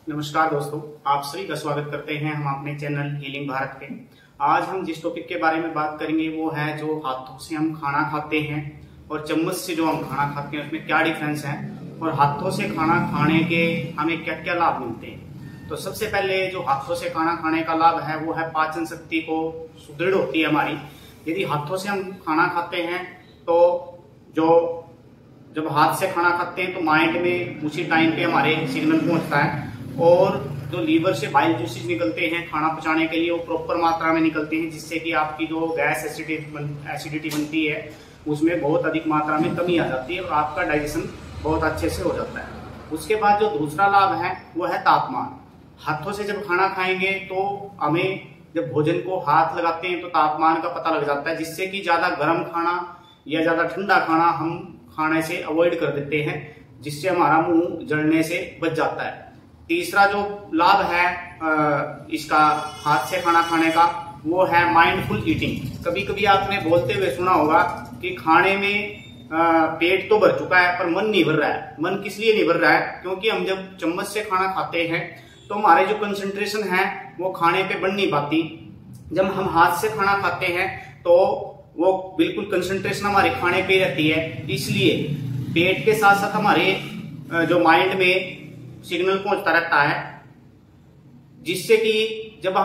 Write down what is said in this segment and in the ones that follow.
नमस्कार दोस्तों, आप सभी का स्वागत करते हैं हम अपने चैनल हीलिंग भारत के। आज हम जिस टॉपिक के बारे में बात करेंगे वो है जो हाथों से हम खाना खाते हैं और चम्मच से जो हम खाना खाते हैं उसमें क्या डिफरेंस है और हाथों से खाना खाने के हमें क्या क्या लाभ मिलते हैं। तो सबसे पहले जो हाथों से खाना खाने का लाभ है वो है पाचन शक्ति को सुदृढ़ होती है हमारी। यदि हाथों से हम खाना खाते हैं तो जब हाथ से खाना खाते हैं तो माइंड में उसी टाइम पे हमारे सिग्नल पहुंचता है और जो लीवर से बाइल जूसेस निकलते हैं खाना पचाने के लिए वो प्रॉपर मात्रा में निकलते हैं, जिससे कि आपकी जो गैस एसिडिटी बनती है उसमें बहुत अधिक मात्रा में कमी आ जाती है और आपका डाइजेशन बहुत अच्छे से हो जाता है। उसके बाद जो दूसरा लाभ है वो है तापमान। हाथों से जब खाना खाएंगे तो हमें जब भोजन को हाथ लगाते हैं तो तापमान का पता लग जाता है, जिससे कि ज्यादा गर्म खाना या ज्यादा ठंडा खाना हम खाने से अवॉइड कर देते हैं, जिससे हमारा मुंह जलने से बच जाता है। तीसरा जो लाभ है इसका हाथ से खाना खाने का वो है माइंडफुल ईटिंग। कभी कभी आपने बोलते हुए सुना होगा कि खाने में पेट तो भर चुका है पर मन नहीं भर रहा है। मन किस लिए नहीं भर रहा है? क्योंकि हम जब चम्मच से खाना खाते हैं तो हमारे जो कंसंट्रेशन है वो खाने पे बन नहीं पाती। जब हम हाथ से खाना खाते हैं तो वो बिल्कुल कंसंट्रेशन हमारे खाने पे रहती है, इसलिए पेट के साथ साथ हमारे जो माइंड में सिग्नल पहुंचता रहता है, जिससे कि जब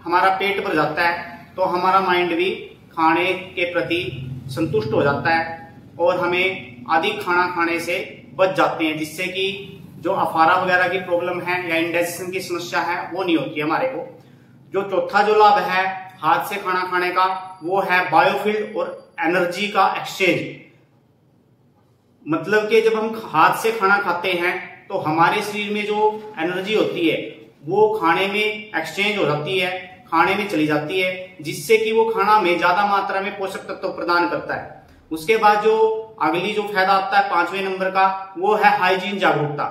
हमारा पेट भर जाता है तो हमारा माइंड भी खाने के प्रति संतुष्ट हो जाता है और हमें अधिक खाना खाने से बच जाते हैं, जिससे कि जो अफारा वगैरह की प्रॉब्लम है या इंडाइजेशन की समस्या है वो नहीं होती हमारे को। जो चौथा जो लाभ है हाथ से खाना खाने का वो है बायोफिल्ड और एनर्जी का एक्सचेंज। मतलब कि जब हम हाथ से खाना खाते हैं तो हमारे शरीर में जो एनर्जी होती है वो खाने में एक्सचेंज हो जाती है, खाने में चली जाती है, जिससे कि वो खाना में ज्यादा मात्रा में पोषक तत्व प्रदान करता है। उसके बाद जो अगली जो फायदा आता है 5वें नंबर का वो है हाइजीन जागरूकता।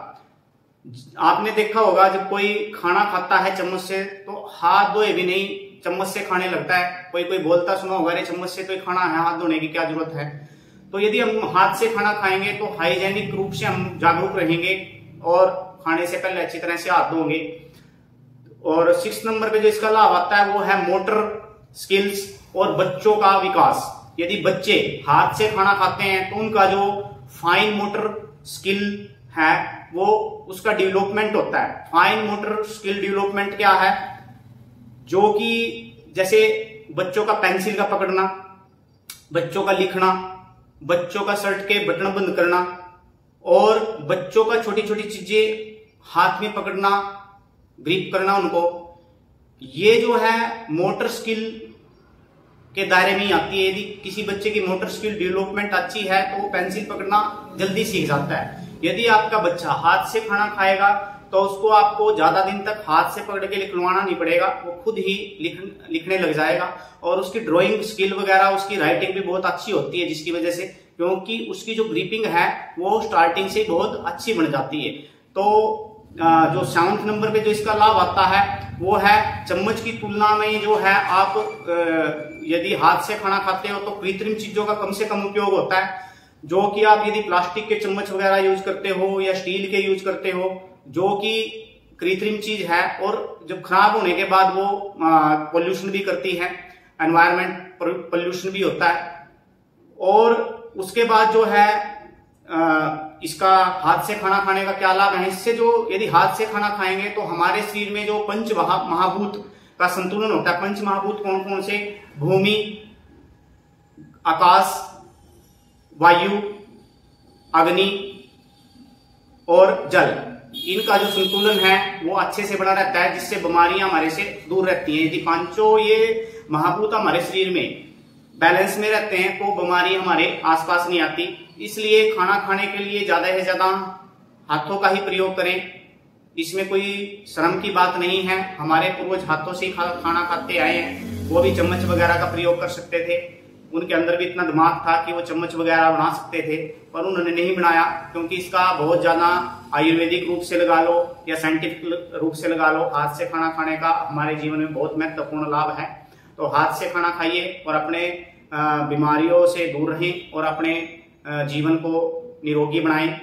आपने देखा होगा जब कोई खाना खाता है चम्मच से तो हाथ धोए भी नहीं चम्मच से खाने लगता है। कोई बोलता सुना होगा अरे चम्मच से तो खाना है, हाथ धोने की क्या जरूरत है। तो यदि हम हाथ से खाना खाएंगे तो हाइजेनिक रूप से हम जागरूक रहेंगे और खाने से पहले अच्छी तरह से हाथ धोंगे। और 6 नंबर पे जो इसका लाभ आता है वो है मोटर स्किल्स और बच्चों का विकास। यदि बच्चे हाथ से खाना खाते हैं तो उनका जो फाइन मोटर स्किल है वो उसका डेवलपमेंट होता है। फाइन मोटर स्किल डेवलपमेंट क्या है? जो कि जैसे बच्चों का पेंसिल का पकड़ना, बच्चों का लिखना, बच्चों का शर्ट के बटन बंद करना और बच्चों का छोटी छोटी चीजें हाथ में पकड़ना, ग्रिप करना उनको, ये जो है मोटर स्किल के दायरे में ही आती है। यदि किसी बच्चे की मोटर स्किल डेवलपमेंट अच्छी है तो वो पेंसिल पकड़ना जल्दी सीख जाता है। यदि आपका बच्चा हाथ से खाना खाएगा तो उसको आपको ज्यादा दिन तक हाथ से पकड़ के लिखवाना नहीं पड़ेगा, वो खुद ही लिखने लग जाएगा और उसकी ड्राइंग स्किल वगैरह, उसकी राइटिंग भी बहुत अच्छी होती है, जिसकी वजह से क्योंकि उसकी जो ग्रिपिंग है वो स्टार्टिंग से बहुत अच्छी बन जाती है। तो जो 7वें नंबर पे जो इसका लाभ आता है वो है चम्मच की तुलना में जो है आप यदि हाथ से खाना खाते हो तो कृत्रिम चीजों का कम से कम उपयोग होता है। जो कि आप यदि प्लास्टिक के चम्मच वगैरह यूज करते हो या स्टील के यूज करते हो जो कि कृत्रिम चीज है और जब खराब होने के बाद वो पोल्यूशन भी करती है, एनवायरमेंट पोल्यूशन भी होता है। और उसके बाद जो है इसका हाथ से खाना खाने का क्या लाभ है? इससे जो यदि हाथ से खाना खाएंगे तो हमारे शरीर में जो पंच महाभूत का संतुलन होता है। पंच महाभूत कौन कौन से? भूमि, आकाश, वायु, अग्नि और जल, इनका जो संतुलन है वो अच्छे से बना रहता है, जिससे बीमारियां हमारे से दूर रहती हैं। यदि पांचों ये महाभूत हमारे शरीर में बैलेंस में रहते हैं तो बीमारी हमारे आसपास नहीं आती। इसलिए खाना खाने के लिए ज्यादा से ज्यादा हाथों का ही प्रयोग करें। इसमें कोई शर्म की बात नहीं है। हमारे पूर्वज हाथों से ही खाना खाते आए हैं, वो भी चम्मच वगैरह का प्रयोग कर सकते थे। उनके अंदर भी इतना दिमाग था कि वो चम्मच वगैरह बना सकते थे, पर उन्होंने नहीं बनाया क्योंकि इसका बहुत ज्यादा आयुर्वेदिक रूप से लगा लो या साइंटिफिक रूप से लगा लो, हाथ से खाना खाने का हमारे जीवन में बहुत महत्वपूर्ण लाभ है। तो हाथ से खाना खाइए और अपने बीमारियों से दूर रहें और अपने जीवन को निरोगी बनाएं।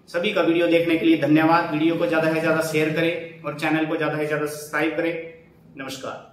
सभी का वीडियो देखने के लिए धन्यवाद। वीडियो को ज्यादा से ज्यादा शेयर करें और चैनल को ज्यादा से ज्यादा सब्सक्राइब करें। नमस्कार।